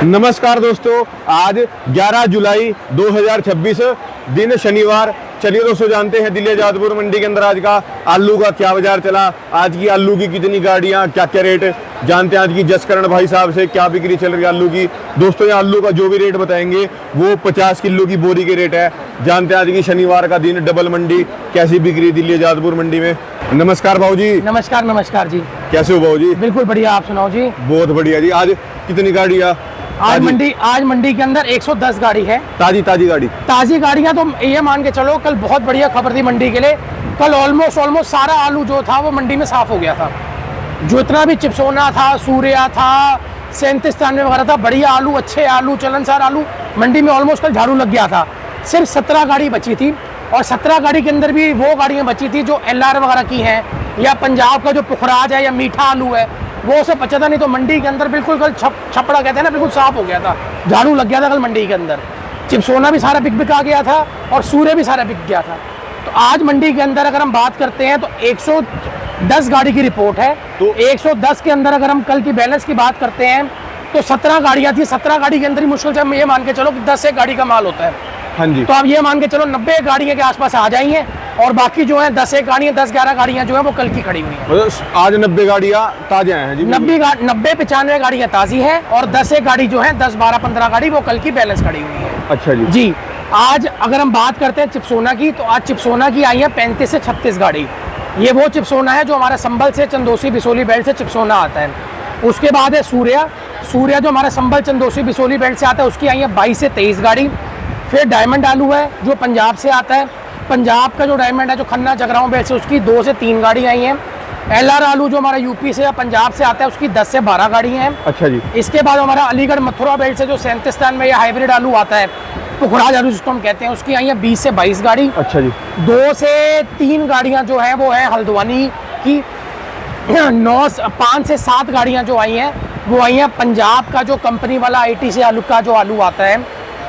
नमस्कार दोस्तों, आज 11 जुलाई 2026 दिन शनिवार। चलिए दोस्तों, जानते हैं दिल्ली जादपुर मंडी के अंदर आज का आलू का क्या बाजार चला, आज की आलू की कितनी गाड़ियां, क्या क्या रेट जानते हैं आज की जसकरण भाई साहब से, क्या बिक्री चल रही है आलू की। दोस्तों ये आलू का जो भी रेट बताएंगे वो 50 किलो की बोरी के रेट है। जानते हैं आज की शनिवार का दिन डबल मंडी कैसी बिक्री दिल्ली जादपुर मंडी में। नमस्कार भाऊ जी। नमस्कार नमस्कार जी। कैसे हो भाऊ जी? बिल्कुल बढ़िया, आप सुनाओ जी। बहुत बढ़िया जी। आज कितनी गाड़ियाँ? आज मंडी के अंदर 110 गाड़ी है। ताजी गाड़ी, ताजी गाड़ियां तो ये मान के चलो, कल बहुत बढ़िया खबर थी मंडी के लिए। कल ऑलमोस्ट सारा आलू जो था वो मंडी में साफ हो गया था। जो इतना भी चिप्सोना था, सूर्या था, 3793 वगैरह था, बढ़िया आलू, अच्छे आलू, चलनसार आलू मंडी में ऑलमोस्ट कल झाड़ू लग गया था। सिर्फ 17 गाड़ी बची थी और 17 गाड़ी के अंदर भी वो गाड़ियाँ बची थी जो LR वगैरह की हैं, या पंजाब का जो पुखराज है या मीठा आलू है, वो सब बचा था। नहीं तो मंडी के अंदर बिल्कुल कल छपड़ा कहते हैं ना, बिल्कुल साफ हो गया था, झाड़ू लग गया था कल मंडी के अंदर। चिप्सोना भी सारा बिक आ गया था और सूर्य भी सारा बिक गया था। तो आज मंडी के अंदर अगर हम बात करते हैं तो 110 गाड़ी की रिपोर्ट है। तो 110 के अंदर अगर हम कल की बैलेंस की बात करते हैं तो 17 गाड़ियाँ थी। 17 गाड़ी के अंदर ही मुश्किल से हम ये मान के चलो कि 10 एक गाड़ी का माल होता है। हाँ जी। तो आप ये मान के चलो 90 गाड़ियाँ के आसपास आ जाएंगे और बाकी जो है 10 एक गाड़ियाँ, 10-11 गाड़ियाँ जो है वो कल की खड़ी हुई हैं। आज 90 गाड़ियाँ ताजा हैं जी। 90-95 गाड़ियाँ ताज़ी हैं और 10 एक गाड़ी जो है 10-12-15 गाड़ी वो कल की बैलेंस खड़ी हुई है। अच्छा जी। जी, आज अगर हम बात करते हैं चिप्सोना की, तो आज चिप्सोना की आई है 35 से 36 गाड़ी। ये वो चिप्सोना है जो हमारा संभल से चंदोसी बिसोली बेल्ट से चिप्सोना आता है। उसके बाद है सूर्या जो हमारा संभल चंदोसी बिसोली बेल्ट से आता है, उसकी आई है 22 से 23 गाड़ी। फिर डायमंड आलू है जो पंजाब से आता है, पंजाब का जो डायमंड है जो खन्ना जगराओं बेल्ट से, उसकी 2 से 3 गाड़ी आई हैं। LR आलू जो हमारा यूपी से या पंजाब से आता है, उसकी 10 से 12 गाड़ी हैं। अच्छा जी। इसके बाद हमारा अलीगढ़ मथुरा बेल्ट से जो 37 में या हाइब्रिड आलू आता है, पुखराज आलू जिसको हम कहते हैं, उसकी आई है 20 से 22 गाड़ी। अच्छा जी। 2 से 3 गाड़ियाँ जो हैं वो है हल्द्वानी की। 5 से 7 गाड़ियाँ जो आई हैं वो आई हैं पंजाब का जो कंपनी वाला ITC आलू का जो आलू आता है,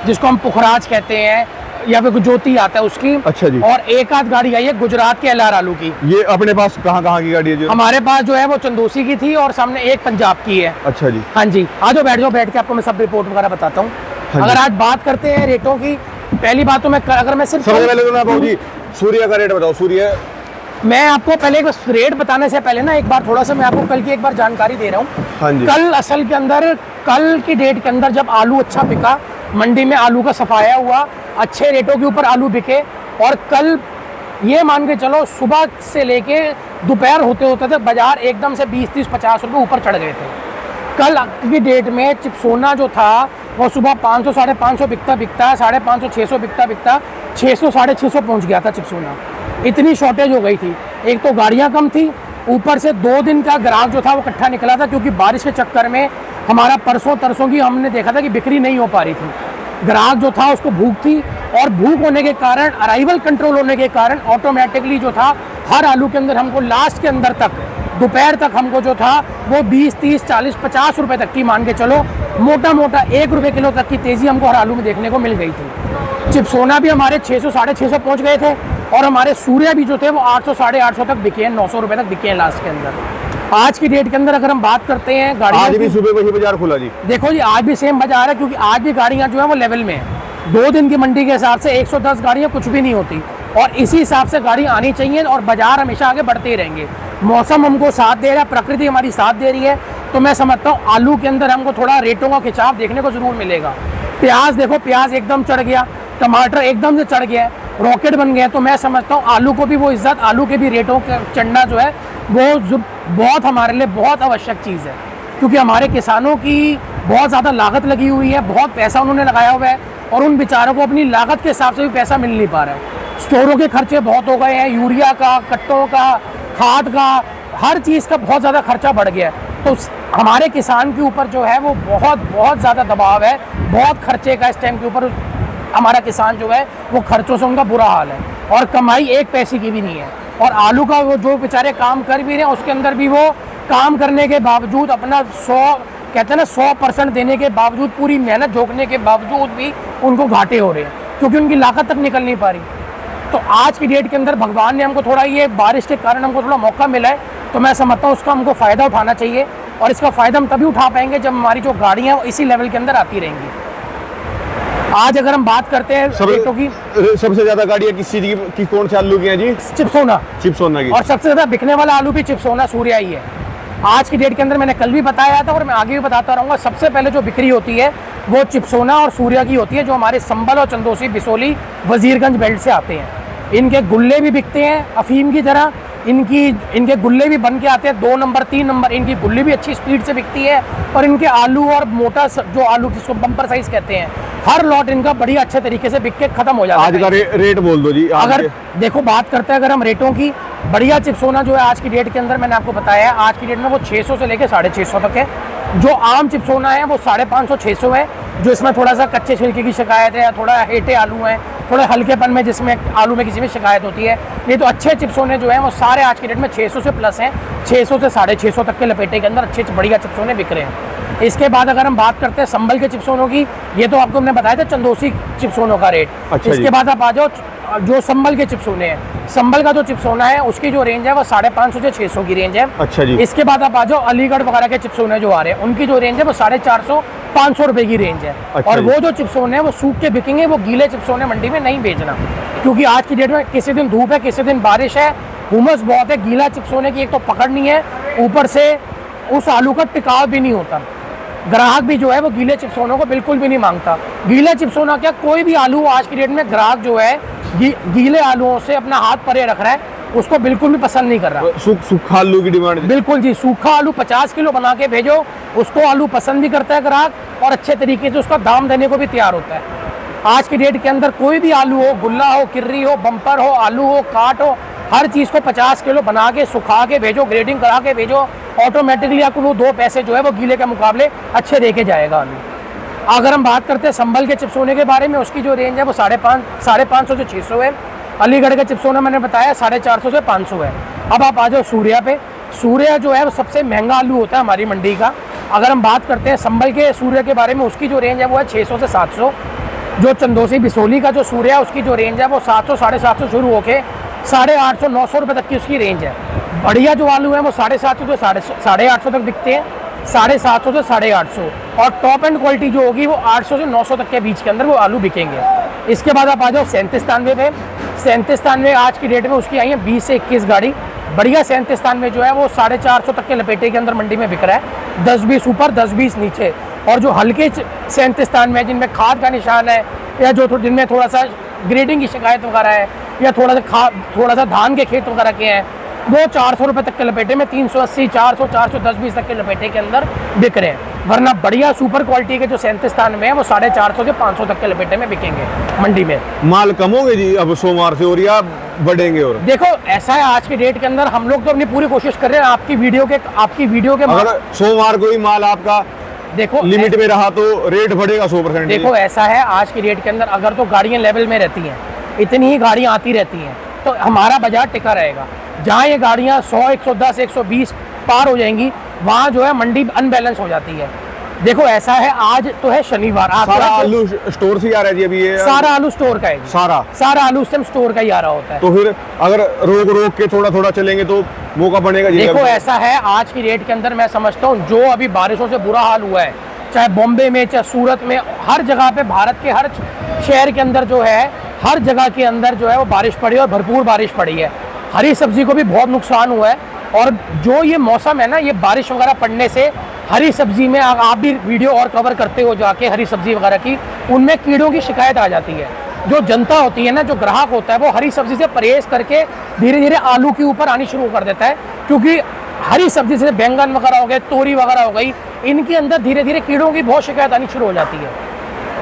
जिसको हम पुखराज कहते हैं, या फिर ज्योति आता है उसकी। अच्छा जी। और एक आध गाड़ी आई है गुजरात के LR आलू की। ये अपने पास कहाँ की गाड़ी है? जो हमारे पास जो है वो चंदोसी की थी और सामने एक पंजाब की है। अच्छा जी। हाँ जी, आ जाओ, बैठ जाओ, बैठ के आपको मैं सब रिपोर्ट वगैरह बताता हूँ। हाँ, अगर आज बात करते हैं रेटों की, पहली बात तो मैं सिर्फ सबसे पहले तो मैं भाऊ जी सूर्य का रेट बताओ। सूर्य मैं आपको पहले एक रेट बताने से पहले ना एक बार थोड़ा सा मैं आपको कल की एक बार जानकारी दे रहा हूँ। हाँ जी। कल असल के अंदर, कल की डेट के अंदर जब आलू अच्छा बिका, मंडी में आलू का सफाया हुआ, अच्छे रेटों के ऊपर आलू बिके, और कल ये मान के चलो सुबह से लेके दोपहर होते होते थे बाजार एकदम से 20-30-50 रुपये ऊपर चढ़ गए थे। कल की डेट में चिप्सोना जो था वो सुबह 500-550 बिकता 550-600 बिकता 600-650 पहुँच गया था चिप्सोना। इतनी शॉर्टेज हो गई थी। एक तो गाड़ियाँ कम थी, ऊपर से 2 दिन का ग्राहक जो था वो इकट्ठा निकला था, क्योंकि बारिश के चक्कर में हमारा परसों की हमने देखा था कि बिक्री नहीं हो पा रही थी। ग्राहक जो था उसको भूख थी, और भूख होने के कारण, अराइवल कंट्रोल होने के कारण ऑटोमेटिकली जो था हर आलू के अंदर हमको लास्ट के अंदर तक, दोपहर तक हमको जो था वो 20-30-40-50 रुपये तक की मान के चलो, मोटा 1 रुपये किलो तक की तेज़ी हमको हर आलू में देखने को मिल गई थी। चिप्सोना भी हमारे 600-650 पहुँच गए थे, और हमारे सूर्या भी जो थे वो 800-850 तक बिके हैं, 900 रुपये तक बिके हैं लास्ट के अंदर। आज की डेट के अंदर अगर हम बात करते हैं गाड़ियों, आज भी सुबह वही बाजार खुला जी। देखो जी, आज भी सेम बाजार है, क्योंकि आज भी गाड़ियाँ जो है वो लेवल में है। 2 दिन की मंडी के हिसाब से 110 गाड़ियाँ कुछ भी नहीं होती, और इसी हिसाब से गाड़ी आनी चाहिए, और बाजार हमेशा आगे बढ़ते ही रहेंगे। मौसम हमको साथ दे रहा है, प्रकृति हमारी साथ दे रही है, तो मैं समझता हूँ आलू के अंदर हमको थोड़ा रेटों का खिंचाव देखने को जरूर मिलेगा। प्याज देखो, प्याज एकदम चढ़ गया, टमाटर एकदम से चढ़ गया, रॉकेट बन गया। तो मैं समझता हूँ आलू को भी वो इज्जत, आलू के भी रेटों का चढ़ना जो है वो बहुत हमारे लिए बहुत आवश्यक चीज़ है, क्योंकि हमारे किसानों की बहुत ज़्यादा लागत लगी हुई है, बहुत पैसा उन्होंने लगाया हुआ है, और उन बेचारों को अपनी लागत के हिसाब से भी पैसा मिल नहीं पा रहा है। स्टोरों के खर्चे बहुत हो गए हैं, यूरिया का, कट्टों का, खाद का, हर चीज़ का बहुत ज़्यादा खर्चा बढ़ गया है। तो हमारे किसान के ऊपर जो है वो बहुत ज़्यादा दबाव है, बहुत खर्चे का इस टाइम के ऊपर हमारा किसान जो है वो खर्चों से उनका बुरा हाल है, और कमाई 1 पैसे की भी नहीं है। और आलू का वो जो बेचारे काम कर भी रहे हैं, उसके अंदर भी वो काम करने के बावजूद अपना 100% देने के बावजूद, पूरी मेहनत झोंकने के बावजूद भी उनको घाटे हो रहे हैं, क्योंकि उनकी लागत तक निकल नहीं पा रही। तो आज की डेट के अंदर भगवान ने हमको थोड़ा, ये बारिश के कारण हमको थोड़ा मौका मिला है, तो मैं समझता हूँ उसका हमको फ़ायदा उठाना चाहिए। और इसका फ़ायदा हम तभी उठा पाएंगे जब हमारी जो गाड़ियाँ हैं वो इसी लेवल के अंदर आती रहेंगी। आज अगर हम बात करते हैं रेटों की, सबसे ज्यादा गाड़ियाँ किस चीज की कौन से आलू की हैं जी? चिप्सोना। चिप्सोना की। और सबसे ज़्यादा बिकने वाला आलू भी चिप्सोना सूर्या ही है। आज की डेट के अंदर मैंने कल भी बताया था और मैं आगे भी बताता रहूँगा, सबसे पहले जो बिक्री होती है वो चिप्सोना और सूर्या की होती है, जो हमारे संभल और चंदोसी, बिसोली, वजीरगंज बेल्ट से आते हैं। इनके गुल्ले भी बिकते हैं अफीम की तरह, इनके गुल्ले भी बन के आते हैं 2 नंबर 3 नंबर। इनकी गुल्ली भी अच्छी स्पीड से बिकती है और इनके आलू और मोटा जो आलू जिसको बम्पर साइज कहते हैं, हर लॉट इनका बढ़िया अच्छे तरीके से बिक के खत्म हो जाता है। आज का रेट बोल दो जी। अगर देखो बात करते हैं अगर हम रेटों की, बढ़िया चिप्सोना जो है आज की डेट के अंदर मैंने आपको बताया, आज की डेट में वो 600 से लेकर 650 तक है। जो आम चिप्सोना है वो 550 600 है। जो इसमें थोड़ा सा कच्चे छिलके की शिकायत है या थोड़ा हेटे आलू हैं, थोड़े हल्केपन में जिसमें आलू में किसी में शिकायत होती है, ये तो अच्छे चिप्सोने जो हैं वो सारे आज की डेट में 600 से प्लस हैं। 600 से 650 तक के लपेटे के अंदर अच्छे बढ़िया चिप्सोने बिक रहे हैं। इसके बाद अगर हम बात करते हैं संभल के चिप्सोनों की, ये तो आपको हमने बताया था चंदोसी चिप्सोनों का रेट। अच्छा इसके बाद आप आ जाओ जो संभल के चिप्सोने हैं, संभल का जो चिप्सोना है उसकी जो रेंज है वो 550 से 600 की रेंज है। अच्छा जी। इसके बाद आप आ जाओ अलीगढ़ वगैरह के चिप्सोने जो आ रहे हैं, उनकी जो रेंज है वो 450 500 रुपए की रेंज है। अच्छा और जी। वो जो चिप्सोने हैं वो सूख के बिकेंगे, वो गीले चिप्सोने मंडी में नहीं बेचना, क्योंकि आज की डेट में किसी दिन धूप है, किसी दिन बारिश है, हुमस बहुत है। गीला चिप्सोने की एक तो पकड़ नहीं है, ऊपर से उस आलू का टिकाव भी नहीं होता। ग्राहक भी जो है वो गीले चिप्सोनों को बिल्कुल भी नहीं मांगता। गीला चिप्सोना क्या, कोई भी आलू आज की डेट में ग्राहक जो है गीले आलूओं से अपना हाथ परे रख रहा है, उसको बिल्कुल भी पसंद नहीं कर रहा। सूखा आलू की डिमांड बिल्कुल जी, सूखा आलू 50 किलो बना के भेजो, उसको आलू पसंद भी करता है ग्राहक और अच्छे तरीके से उसका दाम देने को भी तैयार होता है। आज की डेट के अंदर कोई भी आलू हो, गुल्ला हो, किर्री हो, बम्पर हो, आलू हो, काट हो, हर चीज़ को 50 किलो बना के सुखा के भेजो, ग्रेडिंग करा के भेजो, ऑटोमेटिकली आपको वो 2 पैसे जो है वो गीले के मुकाबले अच्छे दे के जाएगा आलू। अगर हम बात करते हैं संभल के चिप्सोने के बारे में, उसकी जो रेंज है वो 550 से 600 है। अलीगढ़ का चिप्सोना मैंने बताया 450 से 500 है। अब आप आ जाओ सूर्या पे। सूर्या जो है वो सबसे महंगा आलू होता है हमारी मंडी का। अगर हम बात करते हैं संभल के सूर्या के बारे में, उसकी जो रेंज है वो है 600 से 700। जो चंदोसी बिसोली का जो सूर्या है उसकी जो रेंज है वो 700 750 शुरू होके 850 900 रुपये तक की उसकी रेंज है। बढ़िया जो आलू है वो 750 से 850 तक बिकते हैं, 750 से 850। और टॉप एंड क्वालिटी जो होगी वो 800 से 900 तक के बीच के अंदर वो आलू बिकेंगे। इसके बाद आप आ जाओ 3793 पे। 3793 आज की डेट में उसकी आई है 20 से 21 गाड़ी। बढ़िया 3793 जो है वो 450 तक के लपेटे के अंदर मंडी में बिक रहा है, 10-20 ऊपर 10-20 नीचे। और जो हल्के 3793 जिनमें खाद का निशान है या जो जिनमें थोड़ा सा ग्रेडिंग की शिकायत वगैरह है या थोड़ा सा धान के खेत वगैरह के हैं, वो 400 रुपये तक के लपेटे में 380 400 410-20 तक के लपेटे के अंदर बिक रहे हैं। वरना बढ़िया सुपर क्वालिटी के जो 3793 है वो 450 से 500 तक के लपेटे में बिकेंगे मंडी में। माल कम होंगे जी अब सोमवार से और या बढ़ेंगे? और देखो ऐसा है, आज के डेट के अंदर हम लोग तो अपनी पूरी कोशिश कर रहे हैं आपकी वीडियो के अगर सोमवार को ही माल आपका देखो लिमिट में रहा तो रेट बढ़ेगा 100%। देखो ऐसा है, आज की डेट के अंदर अगर तो गाड़ियां लेवल में रहती हैं, इतनी ही गाड़ियां आती रहती हैं, तो हमारा बाजार टिका रहेगा। जहाँ ये गाड़ियाँ 100 110 120 पार हो जाएंगी, वहाँ जो है मंडी अनबैलेंस हो जाती है। देखो ऐसा है, आज तो है शनिवार, आज सारा आलू स्टोर से ही आ रहा है जी अभी? ये सारा आलू स्टोर का है जी। सारा आलू उस टाइम स्टोर का ही आ रहा होता है। तो फिर अगर रोक के थोड़ा चलेंगे तो मौका बनेगा जी? देखो ऐसा है, आज की डेट के अंदर मैं समझता हूँ जो अभी बारिशों से बुरा हाल हुआ है, चाहे बॉम्बे में, चाहे सूरत में, हर जगह पे, भारत के हर शहर के अंदर जो है, हर जगह के अंदर जो है वो बारिश पड़ी है और भरपूर बारिश पड़ी है। हरी सब्जी को भी बहुत नुकसान हुआ है। और जो ये मौसम है ना, ये बारिश वगैरह पड़ने से हरी सब्जी में, आप भी वीडियो और कवर करते हो जाके हरी सब्जी वगैरह की, उनमें कीड़ों की शिकायत आ जाती है। जो जनता होती है ना, जो ग्राहक होता है, वो हरी सब्जी से परहेज करके धीरे धीरे आलू के ऊपर आनी शुरू कर देता है, क्योंकि हरी सब्जी से बैंगन वगैरह हो गए, तोरी वगैरह हो गई, इनके अंदर धीरे धीरे कीड़ों की बहुत शिकायत आनी शुरू हो जाती है।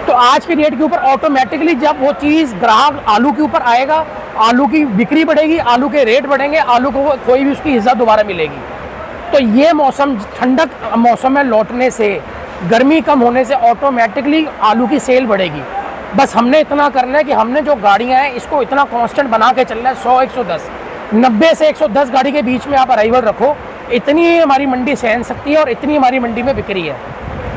तो आज की डेट के ऊपर ऑटोमेटिकली जब वो चीज़ ग्राहक आलू के ऊपर आएगा, आलू की बिक्री बढ़ेगी, आलू के रेट बढ़ेंगे, आलू को कोई भी उसकी इज्जत दोबारा मिलेगी। तो ये मौसम, ठंडक मौसम में लौटने से, गर्मी कम होने से ऑटोमेटिकली आलू की सेल बढ़ेगी। बस हमने इतना करना है कि हमने जो गाड़ियाँ हैं इसको इतना कांस्टेंट बना के चलना है, 100 110 90 से 110 गाड़ी के बीच में आप अराइवल रखो, इतनी हमारी मंडी सहन सकती है और इतनी हमारी मंडी में बिक्री है।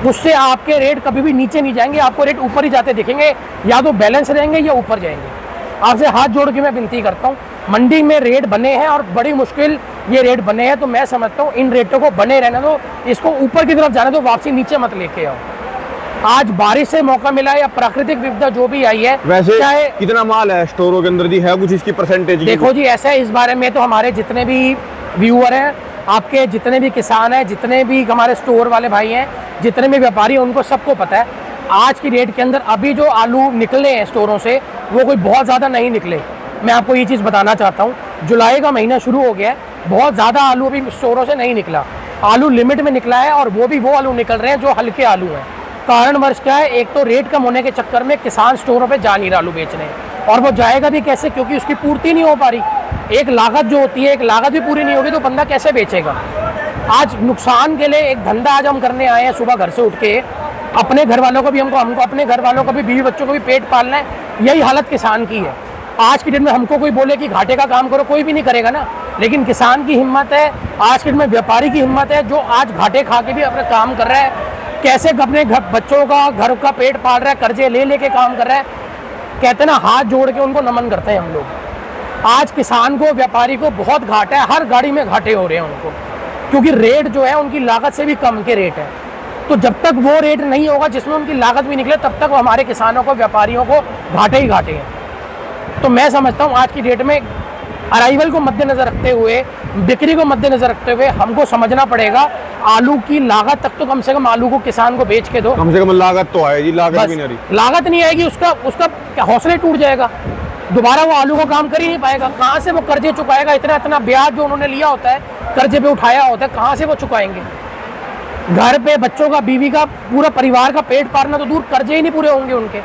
उससे आपके रेट कभी भी नीचे नहीं जाएंगे, आपको रेट ऊपर ही जाते दिखेंगे, या तो बैलेंस रहेंगे या ऊपर जाएंगे। आपसे हाथ जोड़ के मैं विनती करता हूँ, मंडी में रेट बने हैं और बड़ी मुश्किल ये रेट बने हैं, तो मैं समझता हूँ इन रेटों को बने रहने दो, इसको ऊपर की तरफ जाने दो, वापसी नीचे मत लेके आओ। आज बारिश से मौका मिला या प्राकृतिक विपदा जो भी आई है, वैसे चाहे कितना माल है स्टोरों के अंदर जी, है कुछ इसकी परसेंटेज? देखो जी, ऐसा है, इस बारे में तो हमारे जितने भी व्यूअर हैं, आपके जितने भी किसान हैं, जितने भी हमारे स्टोर वाले भाई हैं, जितने भी व्यापारी हैं, उनको सबको पता है आज की डेट के अंदर अभी जो आलू निकले हैं स्टोरों से वो कोई बहुत ज़्यादा नहीं निकले। मैं आपको ये चीज़ बताना चाहता हूँ, जुलाई का महीना शुरू हो गया है, बहुत ज़्यादा आलू अभी स्टोरों से नहीं निकला, आलू लिमिट में निकला है, और वो आलू निकल रहे हैं जो हल्के आलू हैं। कारणवश क्या है, एक तो रेट कम होने के चक्कर में किसान स्टोरों पे जा नहीं रहा आलू बेचने, और वो जाएगा भी कैसे, क्योंकि उसकी पूर्ति नहीं हो पा रही। एक लागत जो होती है, एक लागत भी पूरी नहीं होगी तो बंदा कैसे बेचेगा। आज नुकसान के लिए एक धंधा आज हम करने आए हैं, सुबह घर से उठ के अपने घर वालों को भी हमको अपने घर वालों को भी, बीवी बच्चों को भी पेट पालना है, यही हालत किसान की है। आज की डेट में हमको कोई बोले कि घाटे का काम करो, कोई भी नहीं करेगा ना, लेकिन किसान की हिम्मत है, आज की डेट में व्यापारी की हिम्मत है, जो आज घाटे खा के भी अपना काम कर रहा है, कैसे अपने बच्चों का, घर का पेट पाल रहा है, कर्जे ले लेके काम कर रहा है। कहते ना, हाथ जोड़ के उनको नमन करते हैं हम लोग। आज किसान को, व्यापारी को बहुत घाटा है, हर गाड़ी में घाटे हो रहे हैं उनको, क्योंकि रेट जो है उनकी लागत से भी कम के रेट है। तो जब तक वो रेट नहीं होगा जिसमें उनकी लागत भी निकले, तब तक हमारे किसानों को, व्यापारियों को घाटे ही घाटे हैं। तो मैं समझता हूँ आज की डेट में अराइवल को मद्देनजर रखते हुए, बिक्री को मद्देनजर रखते हुए हमको समझना पड़ेगा आलू की लागत तक तो कम से कम आलू को किसान को बेच के दो। कम से कम लागत तो आए जी, लागत भी नहीं रही, लागत नहीं आएगी, उसका हौसले टूट जाएगा, दोबारा वो आलू का काम कर ही नहीं पाएगा। कहाँ से वो कर्जे चुकाएगा, इतना ब्याज जो उन्होंने लिया होता है, कर्जे पे उठाया होता है, कहाँ से वो चुकाएंगे। घर पे बच्चों का, बीवी का, पूरा परिवार का पेट पालना तो दूर, कर्जे ही नहीं पूरे होंगे उनके,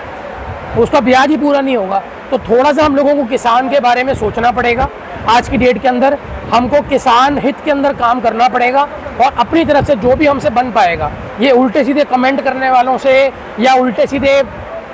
उसका ब्याज ही पूरा नहीं होगा। तो थोड़ा सा हम लोगों को किसान के बारे में सोचना पड़ेगा। आज की डेट के अंदर हमको किसान हित के अंदर काम करना पड़ेगा, और अपनी तरफ से जो भी हमसे बन पाएगा, ये उल्टे सीधे कमेंट करने वालों से या उल्टे सीधे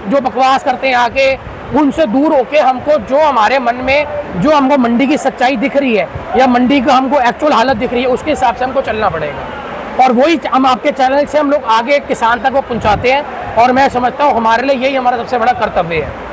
जो बकवास करते हैं आके, उनसे दूर होके हमको जो हमारे मन में, जो हमको मंडी की सच्चाई दिख रही है या मंडी का हमको एक्चुअल हालत दिख रही है, उसके हिसाब से हमको चलना पड़ेगा। और वही हम आपके चैनल से हम लोग आगे किसान तक वो पहुंचाते हैं, और मैं समझता हूँ हमारे लिए यही हमारा सबसे बड़ा कर्तव्य है।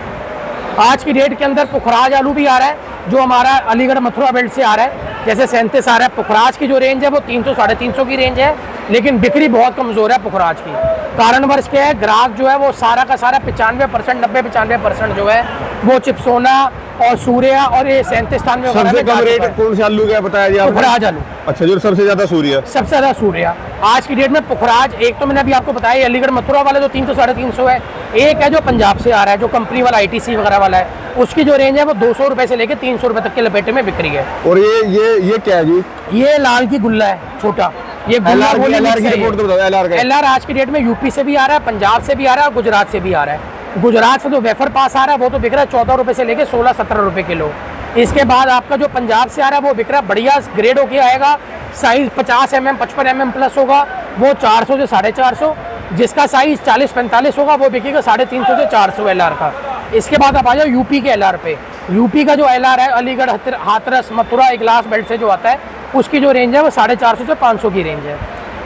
आज की डेट के अंदर पुखराज आलू भी आ रहा है, जो हमारा अलीगढ़ मथुरा बेल्ट से आ रहा है, जैसे 37 आ रहा है। पुखराज की जो रेंज है वो 300 साढ़े 300 की रेंज है, लेकिन बिक्री बहुत कमज़ोर है पुखराज की। कारणवश क्या है, ग्राहक जो है वो सारा का सारा 95%, 90-95% जो है वो चिप्सोना और सूर्या और ये 37 93 सबसे कम रेट कौन से आलू का बताया जी आपने? पुखराज आलू। अच्छा, जो सबसे ज्यादा सूर्या, सबसे ज्यादा सूर्या आज की डेट में पुखराज। एक तो मैंने अभी आपको बताया अलीगढ़ मथुरा वाला जो 300 साढ़े 300 है, एक है जो पंजाब से आ रहा है, जो कंपनी वाला ITC वगैरह वाला है, उसकी जो रेंज है वो 200 रुपए से लेके 300 रुपए तक के लपेटे में बिक्री है। और ये क्या है जी? ये लाल की गुल्ला है, छोटा, ये गुल्ला LR की रिपोर्ट तो बताओ। LR आज की डेट में यूपी से भी आ रहा है, पंजाब से भी आ रहा है, और गुजरात से भी आ रहा है। गुजरात से जो वेफर पास आ रहा है वो तो बिक रहा है 14 रुपए से लेके 16-17 रुपए किलो। इसके बाद आपका जो पंजाब से आ रहा है वो बिक रहा है, बढ़िया ग्रेड होके आएगा, साइज 50 mm 55 mm प्लस होगा, वो 400 से 450। जिसका साइज 40-45 होगा वो बिकेगा 350 से 400 LR का। इसके बाद आप आ जाओ यूपी के LR पे। यूपी का जो LR है, अलीगढ़, हाथरस, मथुरा, इगलास बेल्ट से जो आता है, उसकी जो रेंज है वो 450 से 500 की रेंज है।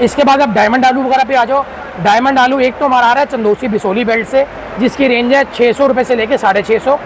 इसके बाद आप डायमंड आलू वगैरह पे आ जाओ। डायमंड आलू एक तो हमारा आ रहा है चंदोसी बिसोली बेल्ट से, जिसकी रेंज है 600 रुपये से लेके 650,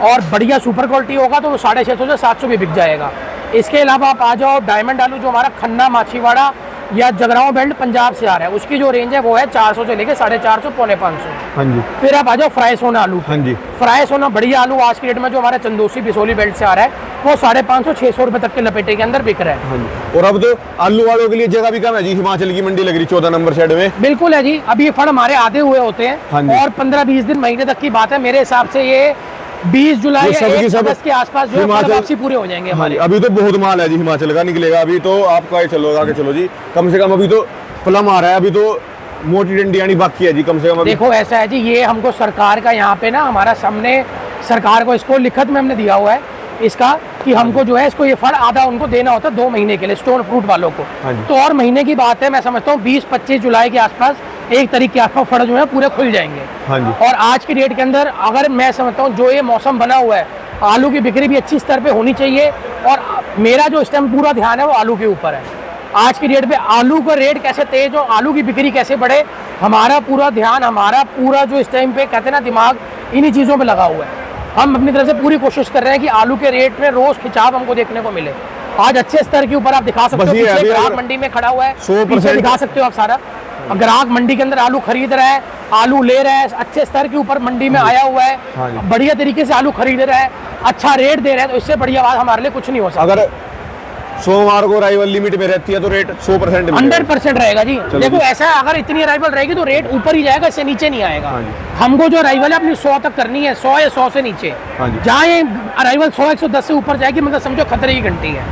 और बढ़िया सुपर क्वालिटी होगा तो वो 650 से 700 भी बिक जाएगा। इसके अलावा आप आ जाओ डायमंड आलू जो हमारा खन्ना, माछीवाड़ा या जगरांव बेल्ट पंजाब से आ रहा है, उसकी जो रेंज है वो है 400 से लेके 450 पौने 500। हाँ जी। फिर आप आ जाओ फ्राई सोना आलू। हाँ जी। फ्राई सोना बढ़िया आलू आज की डेट में जो हमारा चंदोसी बिसोली बेल्ट से आ रहा है वो 550-600 रुपए तक के लपेटे के अंदर बिक रहा है। हाँ जी। और अब तो आलू वालों के लिए जगह भी कम है जी, हिमाचल की मंडी लग रही 14 नंबर साइड में। बिल्कुल है जी, अभी ये फड़ हमारे आधे हुए होते हैं, हाँ जी। और 15-20 दिन, महीने तक की बात है। मेरे हिसाब से ये 20 जुलाई या 1 अगस्त के आसपास जो है वापसी पूरे हो जाएंगे हमारे। अभी तो बहुत माल है जी हिमाचल का निकलेगा, अभी तो आपका चलो आगे चलो जी। कम से कम अभी तो प्लम आ रहा है, अभी तो मोटी डंडी यानी बाकी है जी कम से कम। देखो ऐसा है जी, ये हमको सरकार का यहाँ पे ना, हमारा सामने सरकार को इसको लिखत में हमने दिया हुआ है इसका, कि हमको जो है इसको ये फल आधा उनको देना होता है 2 महीने के लिए स्टोन फ्रूट वालों को। तो और महीने की बात है, मैं समझता हूँ 20-25 जुलाई के आसपास, 1 तारीख के आसपास फल जो है पूरे खुल जाएंगे। हाँ जी। और आज की डेट के अंदर अगर मैं समझता हूँ जो ये मौसम बना हुआ है, आलू की बिक्री भी अच्छी स्तर पे होनी चाहिए, और मेरा जो इस टाइम पूरा ध्यान है वो आलू के ऊपर है। आज की डेट पे आलू का रेट कैसे तेज हो, आलू की बिक्री कैसे बढ़े, हमारा पूरा ध्यान, हमारा पूरा जो इस टाइम पे कहते हैं ना दिमाग, इन्हीं चीज़ों पे लगा हुआ है। हम अपनी तरफ से पूरी कोशिश कर रहे हैं कि आलू के रेट में रोज़ खिंचाव हमको देखने को मिले। आज अच्छे स्तर के ऊपर आप दिखा सकते बस हो। ये पीछे अभी ग्राहक अगर मंडी में खड़ा हुआ है, 100% पीछे दिखा सकते हो आप सारा। ग्राहक मंडी के अंदर आलू खरीद रहा है, आलू ले रहा है, अच्छे स्तर के ऊपर मंडी में आया हुआ हाँ जी। है, बढ़िया तरीके से आलू खरीद रहा है, अच्छा रेट दे रहा है, तो इससे बढ़िया बात हमारे लिए कुछ नहीं हो सकता। अगर सोमवार को अराइवल लिमिट में रहती है तो रेट 100% 100% रहेगा जी। चलो देखो जी। ऐसा है, अगर इतनी अराइवल रहेगी तो रेट ऊपर ही जाएगा, इससे नीचे नहीं आएगा। हाँ जी। हमको जो अराइवल है अपनी 100 तक करनी है, 100 या 100 से नीचे। हाँ जी। जहाँ ये अराइवल 100 110 से ऊपर जाएगी, मतलब समझो खतरे की घंटी है।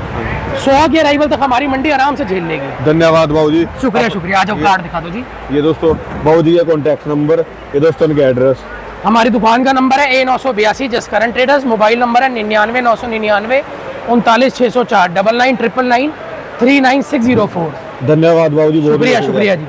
100 की अराइवल तक हमारी मंडी आराम से झेल लेगी। धन्यवाद बाबू जी। शुक्रिया शुक्रिया। आज कार्ड दिखा दो जी। ये दोस्तों बाबू जी का कॉन्टैक्ट नंबर, ये दोस्तों इनका एड्रेस। हमारी दुकान का नंबर है A982 जस करंट ट्रेडर्स। मोबाइल नंबर है 99 999 39 604 99 999 39604। धन्यवाद बाबू जी, बहुत शुक्रिया बहुत शुक्रिया जी।